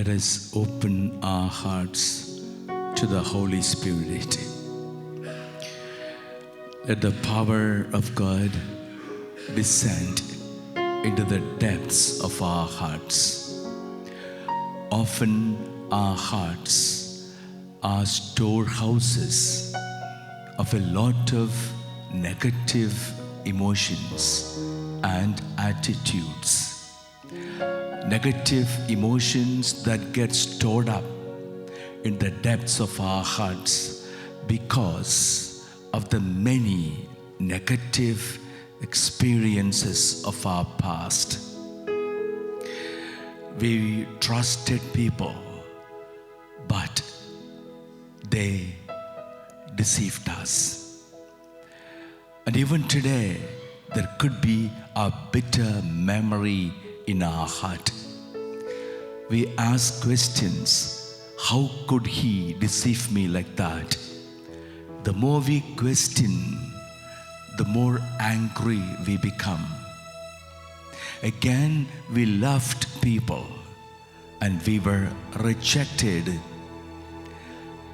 Let us open our hearts to the Holy Spirit. Let the power of God descend into the depths of our hearts. Often our hearts are storehouses of a lot of negative emotions and attitudes. Negative emotions that get stored up in the depths of our hearts because of the many negative experiences of our past. We trusted people, but they deceived us. And even today, there could be a bitter memory in our heart. We ask questions. How could he deceive me like that? The more we question, the more angry we become. Again, we loved people and we were rejected.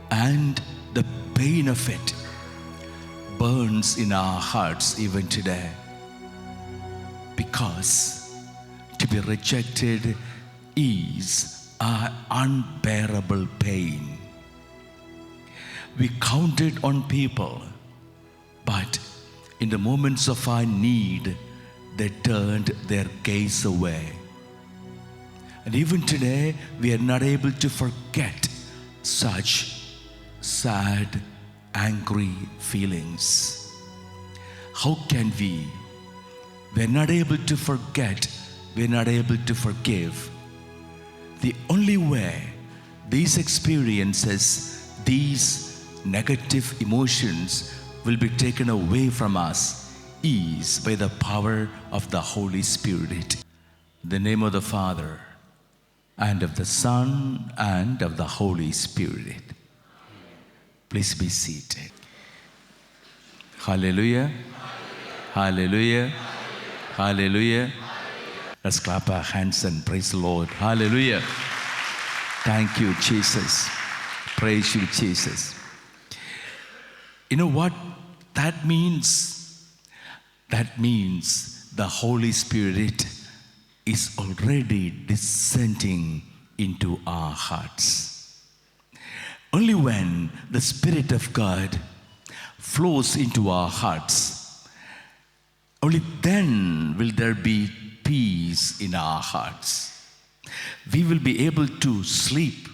And the pain of it burns in our hearts even today. Because to be rejected is an unbearable pain. We counted on people, but in the moments of our need, they turned their gaze away. And even today, we are not able to forget such sad, angry feelings. How can we? We're not able to forget. We're not able to forgive. The only way these experiences, these negative emotions will be taken away from us is by the power of the Holy Spirit. In the name of the Father, and of the Son, and of the Holy Spirit. Please be seated. Hallelujah. Hallelujah. Hallelujah. Let's clap our hands and praise the Lord. Hallelujah. Thank you, Jesus. Praise you, Jesus. You know what that means? That means the Holy Spirit is already descending into our hearts. Only when the Spirit of God flows into our hearts, only then will there be peace in our hearts. We will be able to sleep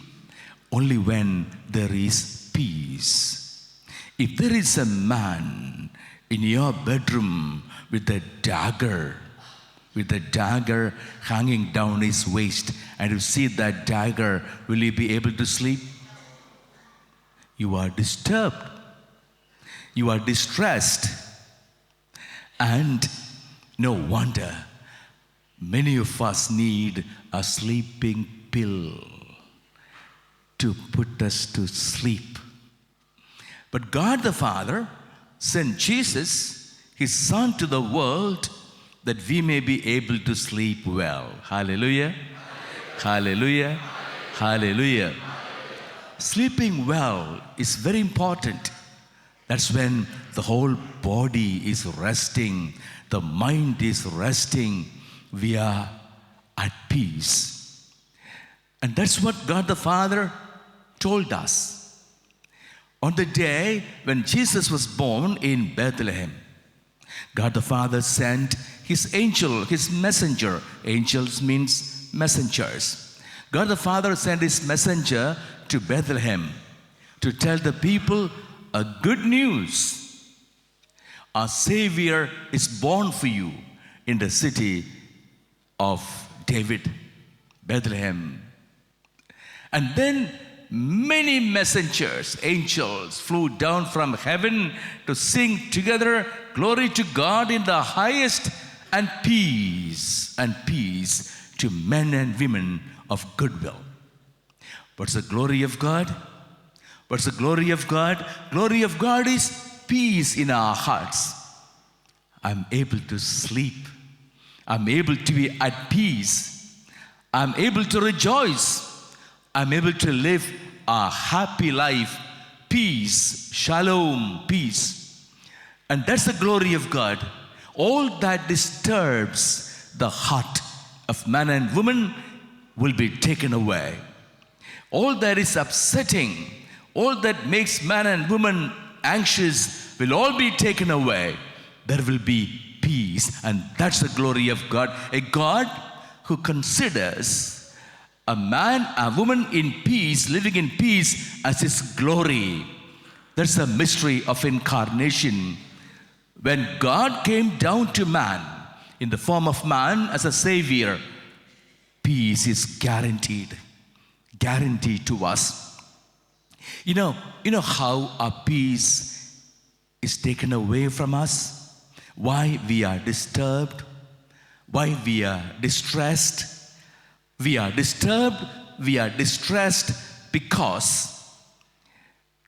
only when there is peace. If there is a man in your bedroom with a dagger hanging down his waist, and you see that dagger, will you be able to sleep? You are disturbed. You are distressed. And no wonder many of us need a sleeping pill to put us to sleep. But God the Father sent Jesus, His Son, to the world that we may be able to sleep well. Hallelujah. Hallelujah. Hallelujah. Sleeping well is very important. That's when the whole body is resting, the mind is resting, we are at peace. And that's what God the Father told us. On the day when Jesus was born in Bethlehem, God the Father sent His angel, His messenger. Angels means messengers. God the Father sent His messenger to Bethlehem to tell the people a good news. Our Savior is born for you in the city of David, Bethlehem. And then many messengers, angels, flew down from heaven to sing together, glory to God in the highest, and peace to men and women of goodwill. What's the glory of God? What's the glory of God? Glory of God is peace in our hearts. I'm able to sleep. I'm able to be at peace. I'm able to rejoice. I'm able to live a happy life, peace, shalom, peace. And that's the glory of God. All that disturbs the heart of man and woman will be taken away. All that is upsetting, all that makes man and woman anxious will all be taken away. There will be peace, and that's the glory of God. A God who considers a man, a woman in peace, living in peace as his glory. That's the mystery of incarnation. When God came down to man in the form of man as a savior, peace is guaranteed to us. You know how our peace is taken away from us? Why we are disturbed? Why we are distressed? We are disturbed, we are distressed because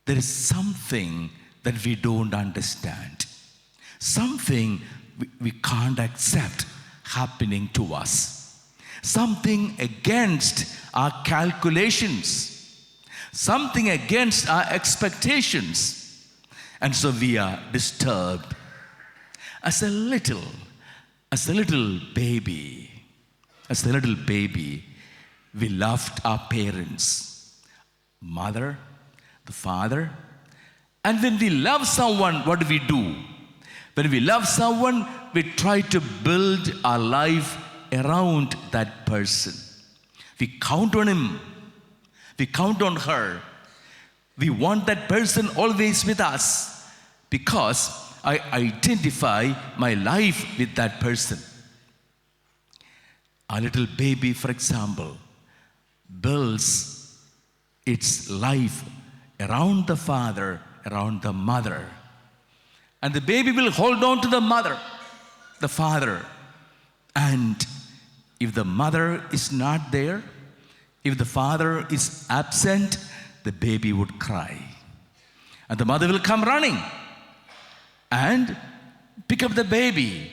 there is something that we don't understand. Something we can't accept happening to us. Something against our calculations. Something against our expectations. And so we are disturbed. As a little baby, we loved our parents, mother, the father. And when we love someone, what do? When we love someone, we try to build our life around that person. We count on him. We count on her. We want that person always with us because I identify my life with that person. A little baby, for example, builds its life around the father, around the mother. And the baby will hold on to the mother, the father. And if the mother is not there, if the father is absent, the baby would cry. And the mother will come running and pick up the baby.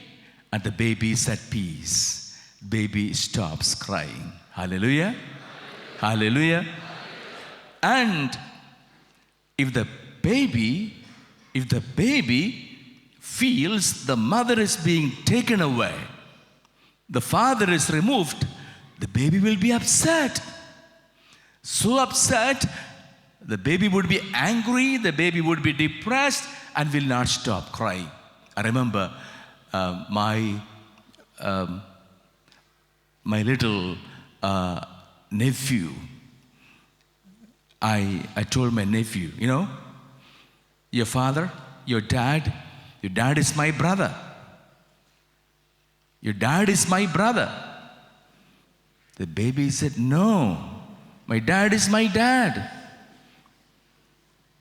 And the baby is at peace. Baby stops crying. Hallelujah. Hallelujah. And if the baby feels the mother is being taken away, the father is removed, the baby will be upset. So upset, the baby would be angry, the baby would be depressed and will not stop crying. I remember my little nephew. I told my nephew, your father, your dad is my brother. Your dad is my brother. The baby said, no, my dad is my dad.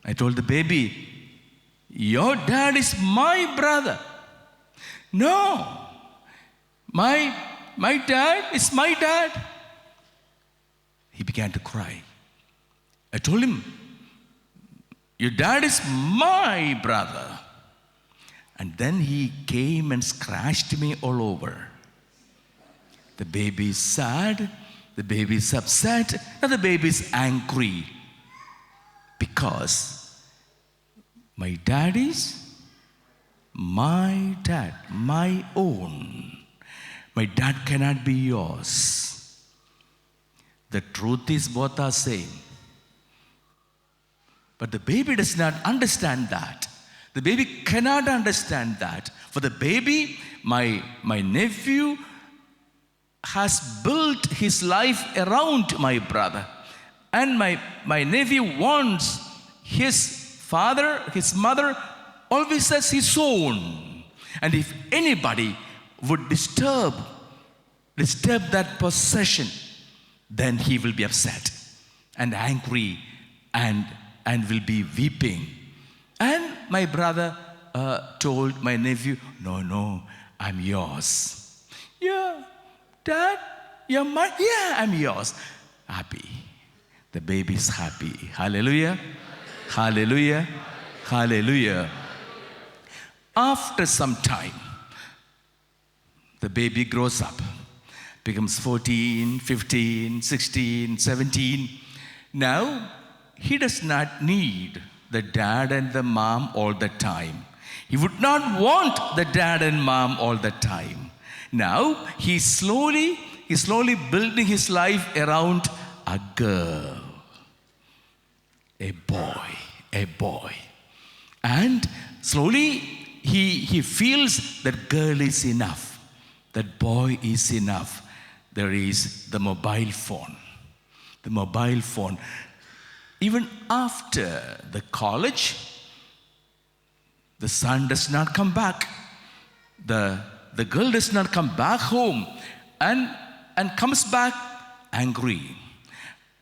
I told the baby, your dad is my brother. No, my dad is my dad. He began to cry. I told him, your dad is my brother. And then he came and scratched me all over. The baby is sad, the baby is upset, and the baby is angry. Because my dad is my dad, my own. My dad cannot be yours. The truth is both are same. But the baby does not understand that. The baby cannot understand that. For the baby, my nephew has built his life around my brother. And my nephew wants his father, his mother, always as his own. And if anybody would disturb that possession, then he will be upset and angry and will be weeping. And my brother told my nephew, no, I'm yours. Yeah, Dad, you're mine. Yeah, I'm yours. Happy. The baby is happy. Hallelujah. Hallelujah. Hallelujah. After some time, the baby grows up, becomes 14, 15, 16, 17. Now, he does not need the dad and the mom all the time. He would not want the dad and mom all the time. Now, he's slowly building his life around a girl, a boy. And slowly, he feels that girl is enough, that boy is enough. There is the mobile phone. The mobile phone. Even after the college, the son does not come back. The girl does not come back home and comes back angry.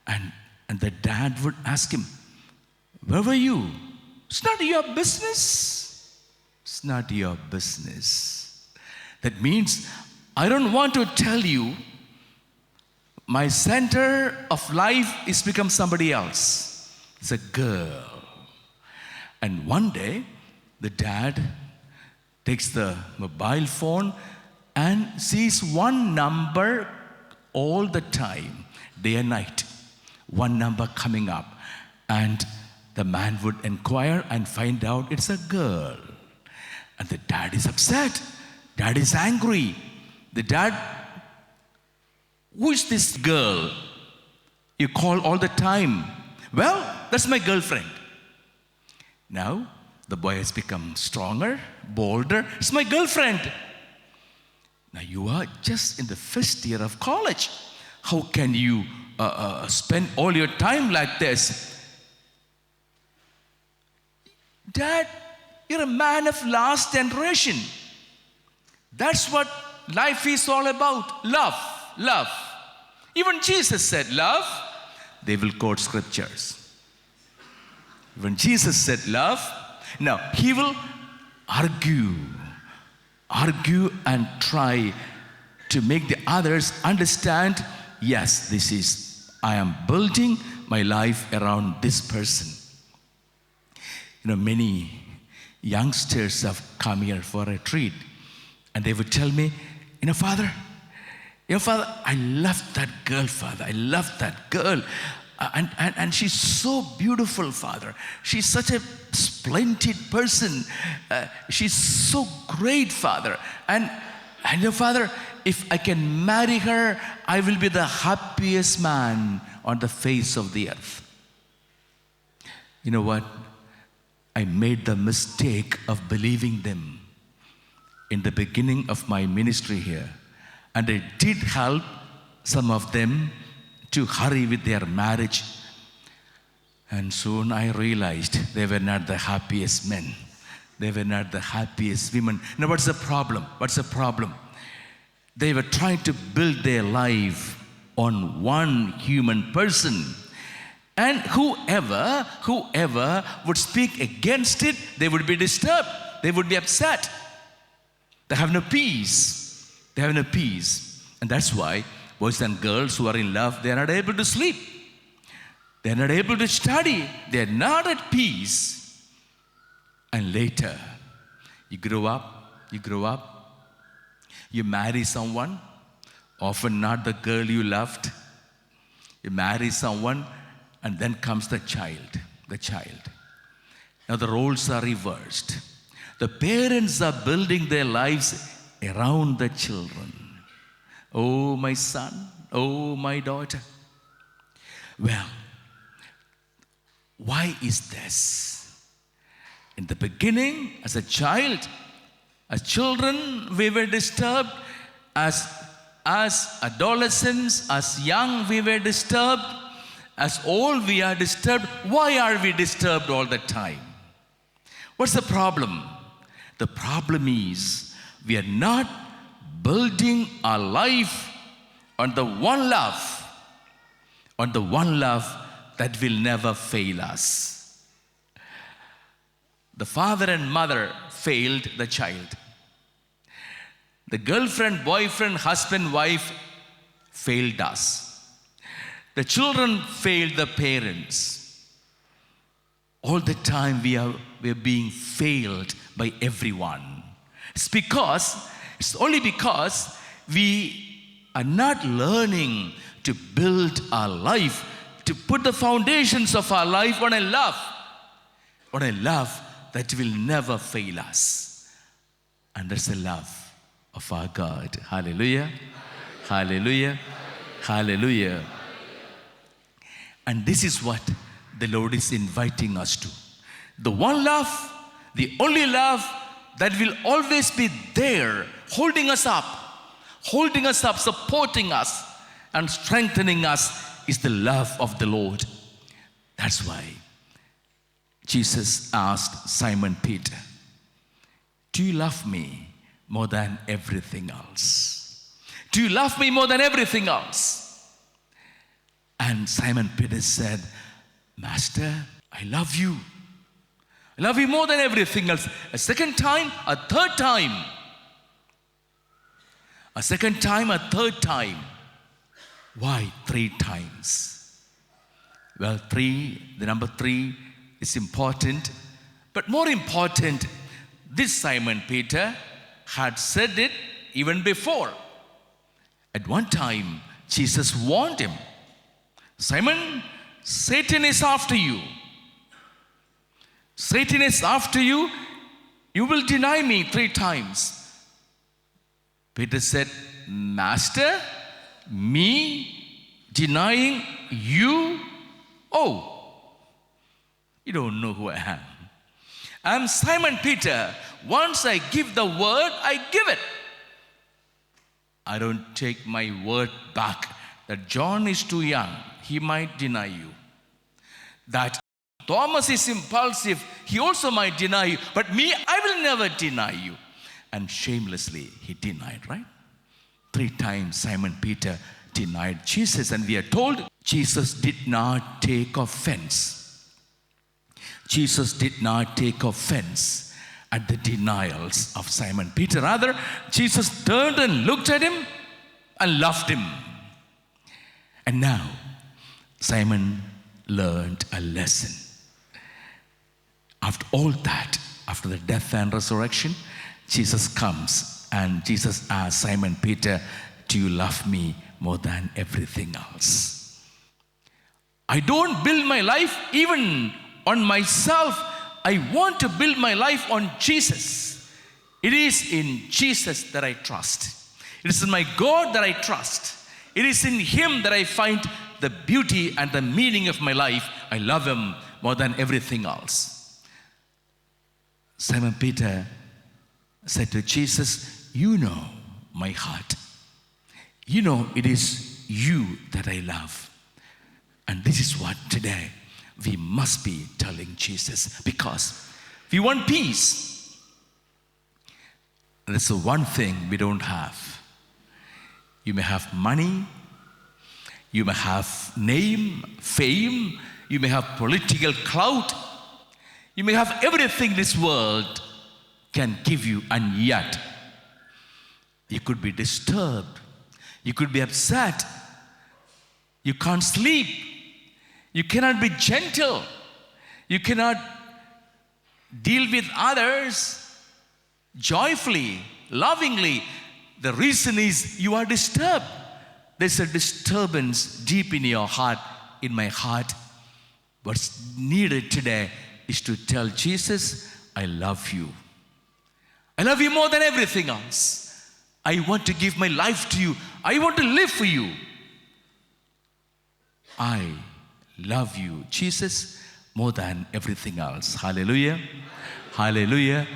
And the dad would ask him, where were you? It's not your business. It's not your business. That means I don't want to tell you my center of life is become somebody else. It's a girl. And one day, the dad takes the mobile phone and sees one number all the time, day and night. One number coming up. And the man would inquire and find out it's a girl. And the dad is upset. Dad is angry. The dad, who is this girl you call all the time? Well, that's my girlfriend. Now, the boy has become stronger, bolder. It's my girlfriend. Now, you are just in the first year of college. How can you spend all your time like this? Dad, you're a man of last generation. That's what life is all about. Love. Even Jesus said love. They will quote scriptures. When Jesus said love, now he will argue and try to make the others understand, yes, I am building my life around this person. Many youngsters have come here for a treat, and they would tell me, Father, I love that girl, Father. I love that girl. And she's so beautiful, Father. She's such a splendid person. She's so great, Father. And Father, if I can marry her, I will be the happiest man on the face of the earth. You know what? I made the mistake of believing them in the beginning of my ministry here. And I did help some of them to hurry with their marriage. And soon I realized they were not the happiest men. They were not the happiest women. Now, what's the problem? They were trying to build their life on one human person. And whoever would speak against it, they would be disturbed. They would be upset. They have no peace. And that's why boys and girls who are in love, they are not able to sleep. They are not able to study. They are not at peace. And later, you grow up, you marry someone, often not the girl you loved. You marry someone, and then comes the child. Now the roles are reversed. The parents are building their lives around the children. Oh, my son, oh, my daughter. Well, why is this? In the beginning, as a child, as children, we were disturbed. As adolescents, as young, we were disturbed. As old, we are disturbed. Why are we disturbed all the time? What's the problem? The problem is we are not building our life on the one love that will never fail us. The father and mother failed the child. The girlfriend, boyfriend, husband, wife failed us. The children failed the parents. All the time we are being failed by everyone. It's only because we are not learning to build our life to put the foundations of our life on a love that will never fail us. And that's the love of our God. Hallelujah. Hallelujah. Hallelujah. And this is what the Lord is inviting us to. The one love, the only love that will always be there, holding us up, supporting us, and strengthening us is the love of the Lord. That's why Jesus asked Simon Peter, do you love me more than everything else? Do you love me more than everything else? And Simon Peter said, Master, I love you. I love you more than everything else. A second time, a third time. A second time, a third time. Why 3 times? Well, the number 3 is important. But more important, this Simon Peter had said it even before. At one time, Jesus warned him, Simon, Satan is after you. Satan is after you. You will deny me 3 times. Peter said, Master, me denying you? Oh, you don't know who I am. I'm Simon Peter. Once I give the word, I give it. I don't take my word back. That John is too young. He might deny you. That Thomas is impulsive. He also might deny you. But me, I will never deny you. And shamelessly, he denied, right? 3 times Simon Peter denied Jesus. And we are told Jesus did not take offense. Jesus did not take offense at the denials of Simon Peter. Rather, Jesus turned and looked at him and loved him. And now, Simon learned a lesson. After all that, after the death and resurrection, Jesus comes and Jesus asks Simon Peter, do you love me more than everything else? I don't build my life even on myself. I want to build my life on Jesus. It is in Jesus that I trust. It is in my God that I trust. It is in Him that I find the beauty and the meaning of my life. I love Him more than everything else. Simon Peter said to Jesus, you know my heart. You know it is you that I love. And this is what today we must be telling Jesus, because we want peace. That's the one thing we don't have. You may have money, you may have name, fame, you may have political clout, you may have everything this world can give you, and yet you could be disturbed, you could be upset, you can't sleep, you cannot be gentle, you cannot deal with others joyfully, lovingly. The reason is you are disturbed. There's a disturbance deep in your heart, in my heart. What's needed today is to tell Jesus, I love you. I love you more than everything else. I want to give my life to you. I want to live for you. I love you, Jesus, more than everything else. Hallelujah. Hallelujah.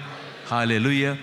Hallelujah.